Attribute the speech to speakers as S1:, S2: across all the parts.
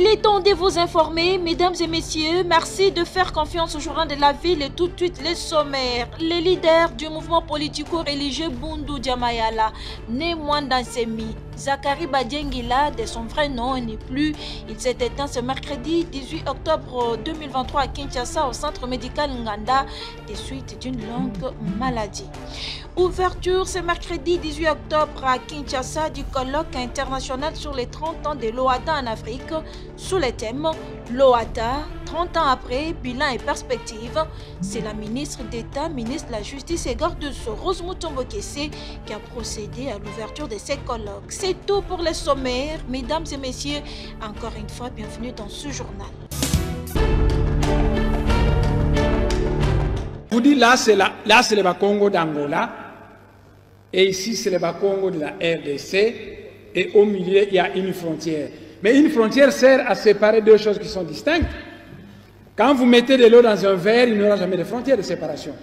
S1: Il est temps de vous informer, mesdames et messieurs. Merci de faire confiance au journal de la ville et tout de suite les sommaires. Les leaders du mouvement politico-religieux Bundu Djamayala, né Mwanda Nsemi, Zakari Badiengila, de son vrai nom n'est plus. Il s'est éteint ce mercredi 18 octobre 2023 à Kinshasa au centre médical Nganda des suites d'une longue maladie. Ouverture ce mercredi 18 octobre à Kinshasa du colloque international sur les 30 ans de l'OADA en Afrique sous le thème l'OADA, 30 ans après, bilan et perspective. C'est la ministre d'État, ministre de la Justice et garde de sceaux, Rose Mutombo Kessé, qui a procédé à l'ouverture de ces colloques. C'est tout pour les sommaires. Mesdames et messieurs, encore une fois, bienvenue dans ce journal.
S2: Je vous dis, là c'est le Bas-Congo d'Angola, et ici c'est le Bas-Congo de la RDC, et au milieu il y a une frontière. Mais une frontière sert à séparer deux choses qui sont distinctes. Quand vous mettez de l'eau dans un verre, il n'y aura jamais de frontière de séparation.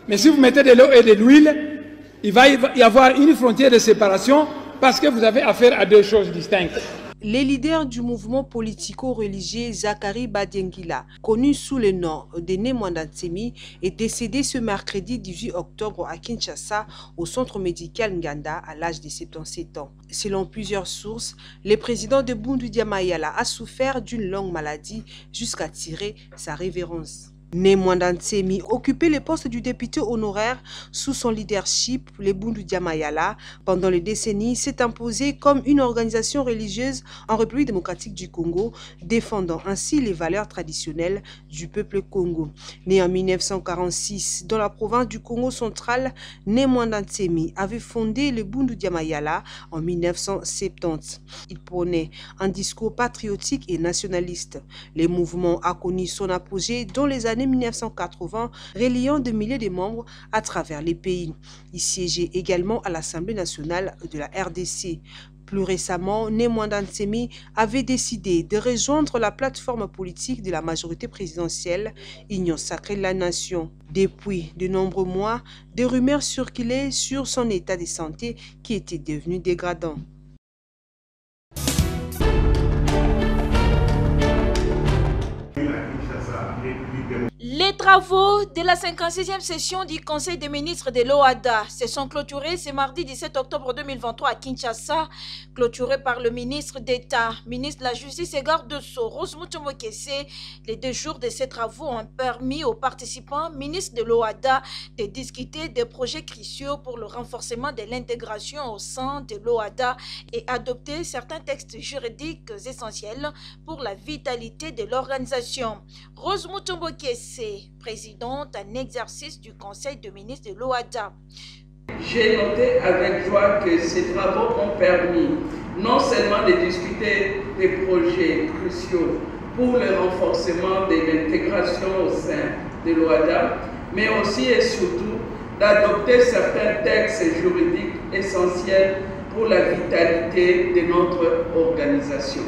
S2: Mais si vous mettez de l'eau et de l'huile, il va y avoir une frontière de séparation parce que vous avez affaire à deux choses distinctes.
S3: Les leaders du mouvement politico-religieux Zakari Badiengila, connu sous le nom de Né Mwanda Nsemi, est décédé ce mercredi 18 octobre à Kinshasa au centre médical Nganda à l'âge de 77 ans. Selon plusieurs sources, le président de Bundu Djamayala a souffert d'une longue maladie jusqu'à tirer sa révérence. Né Mwanda Nsemi occupait le poste du député honoraire sous son leadership. Le Bundu Djamayala, pendant les décennies, s'est imposé comme une organisation religieuse en République démocratique du Congo, défendant ainsi les valeurs traditionnelles du peuple congo. Né en 1946 dans la province du Congo central, Né Mwanda Nsemi avait fondé le Bundu Djamayala en 1970. Il prônait un discours patriotique et nationaliste. Le mouvement a connu son apogée dans les années 1980, reliant des milliers de membres à travers les pays. Il siégeait également à l'Assemblée nationale de la RDC. Plus récemment, Né Mwanda Nsemi avait décidé de rejoindre la plateforme politique de la majorité présidentielle, Union sacrée de la nation. Depuis de nombreux mois, des rumeurs circulaient sur son état de santé qui était devenu dégradant.
S1: Les travaux de la 56e session du Conseil des ministres de l'OADA se sont clôturés ce mardi 17 octobre 2023 à Kinshasa, clôturés par le ministre d'État, ministre de la Justice et garde de sceaux, Rose Mutombo Kessé. Les 2 jours de ces travaux ont permis aux participants, ministres de l'OADA, de discuter des projets cruciaux pour le renforcement de l'intégration au sein de l'OADA et adopter certains textes juridiques essentiels pour la vitalité de l'organisation. Rose Mutombo Kessé, présidente en exercice du Conseil des ministres de l'OADA.
S4: J'ai noté avec joie que ces travaux ont permis non seulement de discuter des projets cruciaux pour le renforcement de l'intégration au sein de l'OADA, mais aussi et surtout d'adopter certains textes juridiques essentiels pour la vitalité de notre organisation.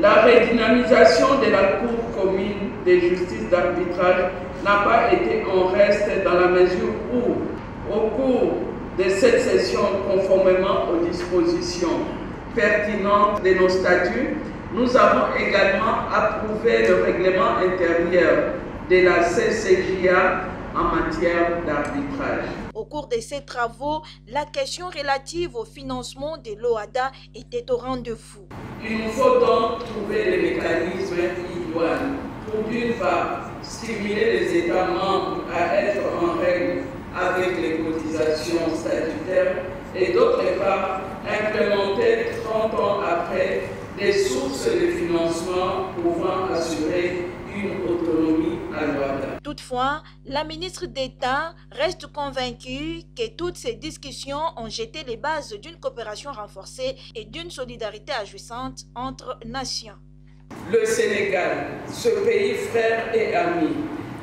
S4: La redynamisation de la Cour commune de justice d'arbitrage n'a pas été en reste dans la mesure où, au cours de cette session, conformément aux dispositions pertinentes de nos statuts, nous avons également approuvé le règlement intérieur de la CCJA en matière d'arbitrage.
S1: Au cours de ces travaux, la question relative au financement de l'OADA était au rendez-vous.
S4: Il nous faut donc trouver les mécanismes idoines pour d'une part stimuler les États membres à être en règle avec les cotisations statutaires et d'autre part implémenter 30 ans après des sources de financement pouvant assurer une autonomie à l'OADA.
S1: Toutefois, la ministre d'État reste convaincue que toutes ces discussions ont jeté les bases d'une coopération renforcée et d'une solidarité agissante entre nations.
S4: Le Sénégal, ce pays frère et ami,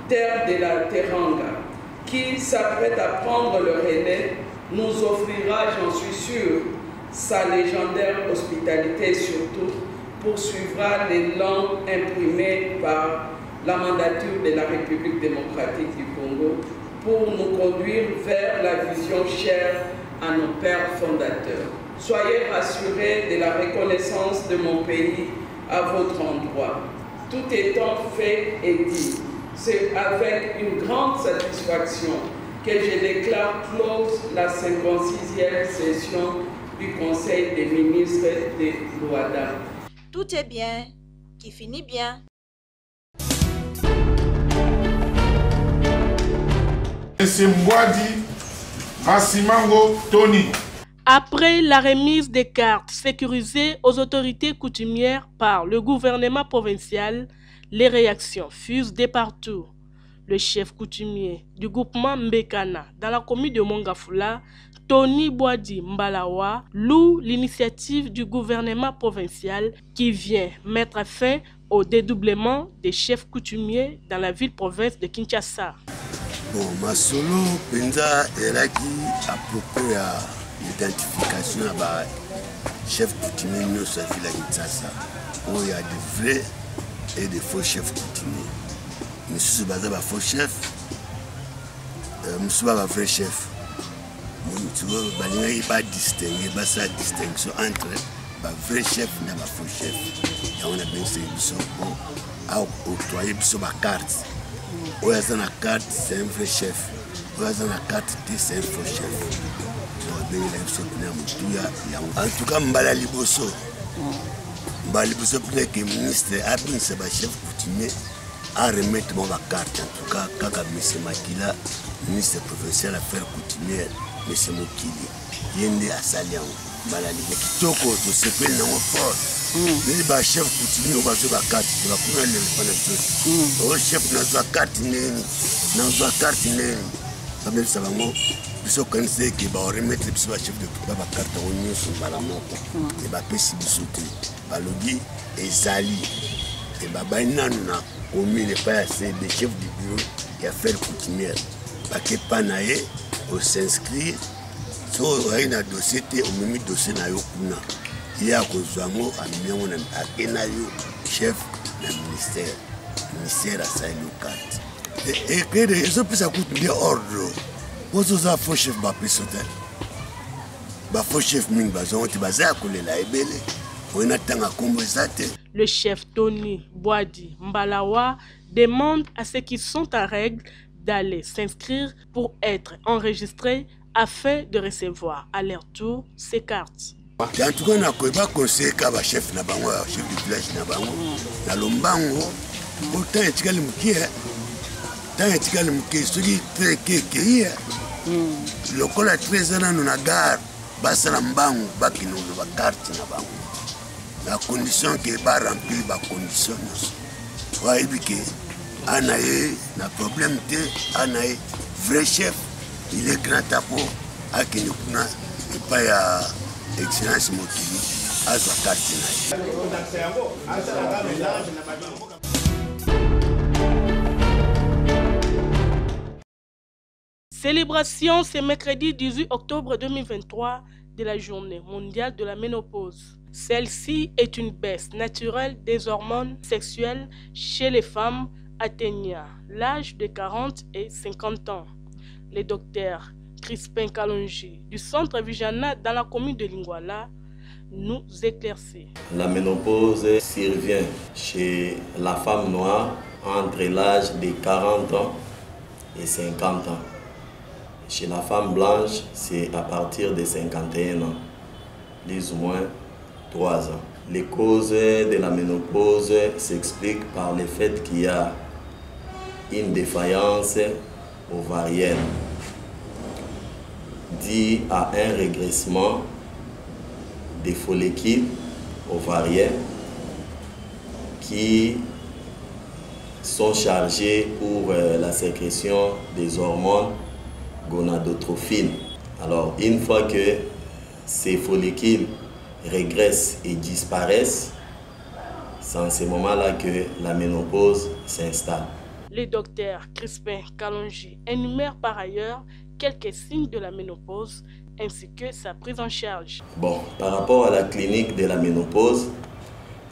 S4: terre de la Teranga, qui s'apprête à prendre le relais, nous offrira, j'en suis sûr, sa légendaire hospitalité et surtout poursuivra l'élan imprimé par la mandature de la République démocratique du Congo pour nous conduire vers la vision chère à nos pères fondateurs. Soyez rassurés de la reconnaissance de mon pays à votre endroit. Tout étant fait et dit, c'est avec une grande satisfaction que je déclare close la 56e session du Conseil des ministres de Luanda.
S1: Tout est bien, qui finit bien.
S5: Monsieur Mbouadi Massimango Tony.
S6: Après la remise des cartes sécurisées aux autorités coutumières par le gouvernement provincial, les réactions fusent de partout. Le chef coutumier du groupement Mbekana dans la commune de Mongafula, Tony Boadi Mbalawa, loue l'initiative du gouvernement provincial qui vient mettre fin au dédoublement des chefs coutumiers dans la ville-province de Kinshasa.
S7: Bon, ma solo penza eraki à propos de l'identification de chef coutumier de la ville de Kinshasa, où il y a des vrais et des faux chefs coutumiers. Monsieur Baza va faux chef, monsieur va vrai chef. Tu vois, il n'y a pas distinguer, pas sa distinction entre le vrai chef et le faux chef. Et on a bien essayé de octroyer ma carte. Où est la carte, c'est un vrai chef. Où est la carte, c'est un faux chef. En tout cas, Mbala Liboso. Mbala Liboso, le ministre a bien ce chef coutumier à remettre ma carte. En tout cas, quand M. Makila, ministre provincial affaires coutumières, M. Mokili, Yende Asalian, Mbala Liboso. Kitoko, to s'appelle non fort. Les chefs coutumiers ont besoin de la carte, de la couleur de l'éléphant. Le chef n'a pas de carte, n'a pas de carte. Comme ça va, ils sont connaissés qu'ils vont remettre le chef de la carte au niveau de la mort. Et va passer du sauté. Balogi et Zali. Et Babaïna, nous avons commis les pas assez des chefs du bureau et affaires coutumières. Parce que Panaé, on s'inscrit, si on a un dossier, on met un dossier dans le il y a un chef du ministère à sa local. Et que les autres ça coûte bien ordre. Vous avez un faux chef qui va sauter. Un faux chef qui va
S6: Le chef Tony Boadi Mbalawa demande à ceux qui sont en règle d'aller s'inscrire pour être enregistrés afin de recevoir à leur tour ces cartes.
S7: En tout cas, on a conseillé que chef du village na Lombango, autant il y a le col à 13 ans, on a gare, Bassalambango, Bakino, la carte. La condition qui est remplie, la condition. Anaïe, le problème est Anaïe, vrai chef, il est grand tapo, à Kinokuna, et pas à. Excellence Mokili, à sa carte.
S6: Célébration ce mercredi 18 octobre 2023 de la journée mondiale de la ménopause. Celle-ci est une baisse naturelle des hormones sexuelles chez les femmes atteignant l'âge de 40 et 50 ans. Les docteurs Crispin Kalonji du centre Vijana dans la commune de Lingwala nous éclaircit.
S8: La ménopause survient chez la femme noire entre l'âge de 40 ans et 50 ans. Chez la femme blanche, c'est à partir de 51 ans, plus ou moins 3 ans. Les causes de la ménopause s'expliquent par le fait qu'il y a une défaillance ovarienne dû à un régressement des follicules ovariens qui sont chargés pour la sécrétion des hormones gonadotrophines. Alors, une fois que ces follicules régressent et disparaissent, c'est en ce moment-là que la ménopause s'installe.
S6: Le docteur Crispin Kalonji énumère par ailleurs quelques signes de la ménopause ainsi que sa prise en charge.
S8: Bon, par rapport à la clinique de la ménopause,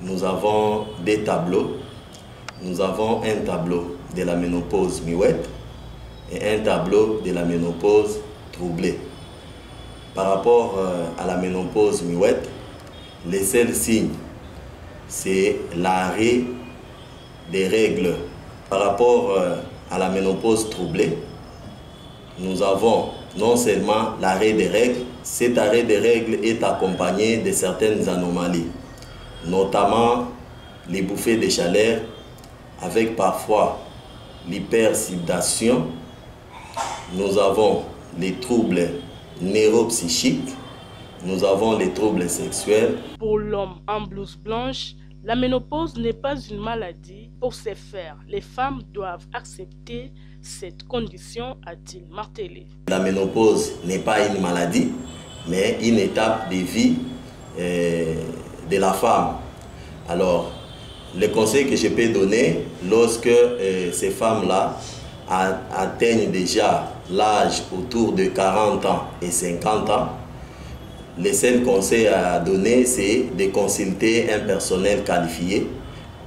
S8: nous avons des tableaux. Nous avons un tableau de la ménopause muette et un tableau de la ménopause troublée. Par rapport à la ménopause muette, les seuls signes c'est l'arrêt des règles. Par rapport à la ménopause troublée, nous avons non seulement l'arrêt des règles, cet arrêt des règles est accompagné de certaines anomalies, notamment les bouffées de chaleur, avec parfois l'hypersidation. Nous avons les troubles neuropsychiques, nous avons les troubles sexuels.
S6: Pour l'homme en blouse blanche, la ménopause n'est pas une maladie. Pour ce faire, les femmes doivent accepter cette condition, a-t-il martelé.
S8: La ménopause n'est pas une maladie, mais une étape de vie de la femme. Alors, le conseil que je peux donner, lorsque ces femmes-là atteignent déjà l'âge autour de 40 ans et 50 ans, le seul conseil à donner, c'est de consulter un personnel qualifié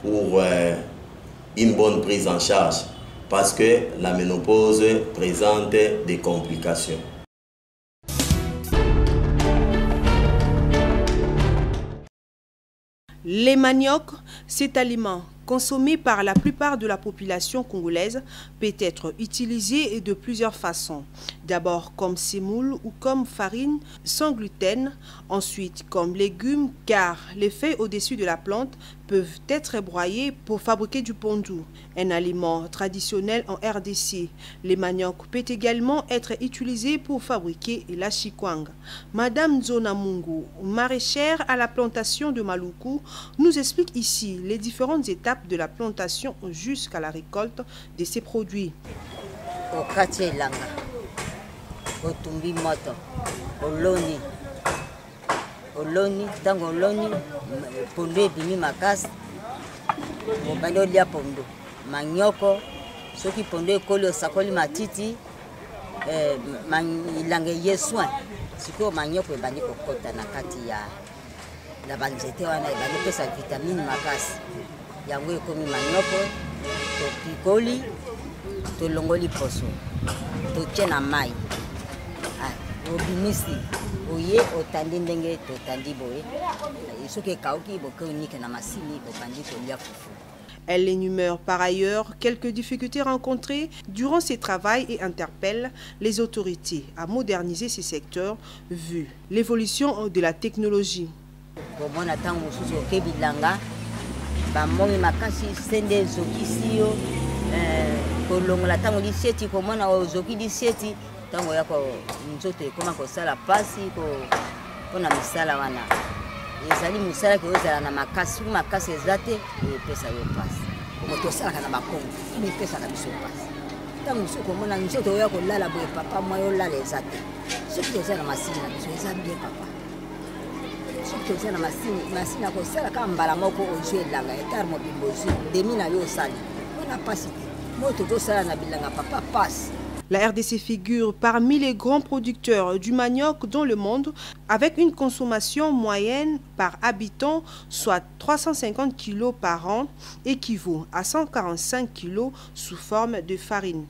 S8: pour une bonne prise en charge, parce que la ménopause présente des complications.
S3: Les maniocs, cet aliment consommé par la plupart de la population congolaise, peut être utilisé de plusieurs façons. D'abord comme semoule ou comme farine sans gluten, ensuite comme légumes, car les feuilles au-dessus de la plante peuvent être broyées pour fabriquer du pondou, un aliment traditionnel en RDC. Les manioc peut également être utilisé pour fabriquer la chikwang. Madame Zona Mungu, maraîchère à la plantation de Maluku, nous explique ici les différentes étapes de la plantation jusqu'à la récolte de ces produits.
S9: Otumbi moto, oloni, tango oloni, pondo ebimi makasi, mobali olia pondo, manioko, soki pondo ekoli osakoli matiti, ilange ye soin, sikoyo manioko ebandi kokota na kati ya banzete wana ebandi pesa vitamine makasi, yango ekomi manioko, topikoli, tolongoli poso, totie na mai. Obimisi oye otandi ndenge totandi boye soki kauki bokonika na masini obandi kolia fufu.
S3: Elle énumère par ailleurs quelques difficultés rencontrées durant ses travaux et interpelle les autorités à moderniser ces secteurs vu l'évolution de la technologie.
S9: Komona tango susu okebilanga bamongi makasi sende zokisi yo kolongola tango liseti komona ozoki liseti tango yako nzoto ekoma kosala pasi pona misala wana ezali misala ke ozala na makasi ezate epesa yo pasi moto osalaka na bakongo epesaka biso pasi tango mosuku komona nzoto oyo kolala boye papa mwa yo lala ezate soki toza na masini na biso eza bien papa soki toza na masini akosala kaka mbala moko ozwi elanga etare mobimbo ozwi demi na yo osali wana pasi te moto tozosala na bilanga papa pasi.
S3: La RDC figure parmi les grands producteurs du manioc dans le monde avec une consommation moyenne par habitant, soit 350 kg par an, équivaut à 145 kg sous forme de farine.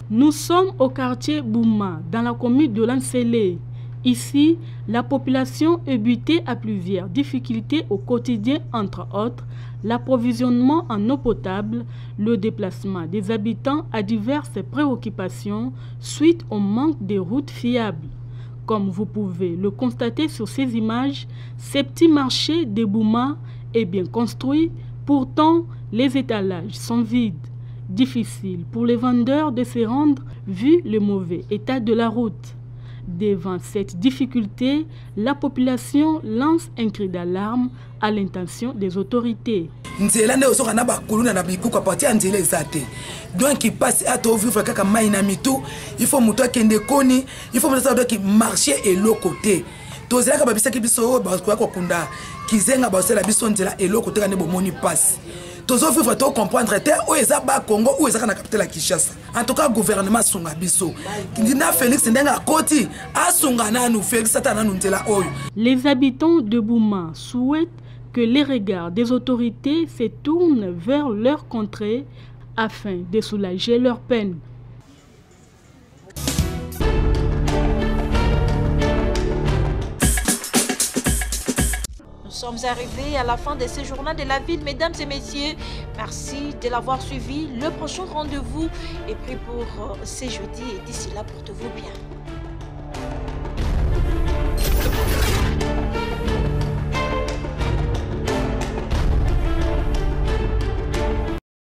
S6: Nous sommes au quartier Bouma, dans la commune de Lansele. Ici, la population est butée à plusieurs difficultés au quotidien, entre autres l'approvisionnement en eau potable, le déplacement des habitants à diverses préoccupations suite au manque de routes fiables. Comme vous pouvez le constater sur ces images, ce petit marché de Bouma est bien construit, pourtant les étalages sont vides. Difficile pour les vendeurs de se rendre vu le mauvais état de la route. Devant cette difficulté, la population lance un cri d'alarme à l'intention des autorités.
S10: Donc il passe à tout vivre kaka maina mitu, il faut muto kende koni, il faut muto ki marcher et l'autre côté. Tozela ka babisa ki biso ba ko kunda kizenga ba sela biso nzela et l'autre côté ka ne bomoni passe. Tozo vivre to comprendre te o eza ba Congo ou eza na capitale Kinshasa. En tout cas gouvernement sunga biso. Kindina Félix ndenga koti asunga nanu Félix satana nunzela oyo.
S6: Les habitants de Bouma souhaitent que les regards des autorités se tournent vers leur contrée afin de soulager leur peine.
S1: sommes arrivés à la fin de ce journal de la ville, mesdames et messieurs. Merci de l'avoir suivi. Le prochain rendez-vous est pris pour ce jeudi et d'ici là, portez-vous bien.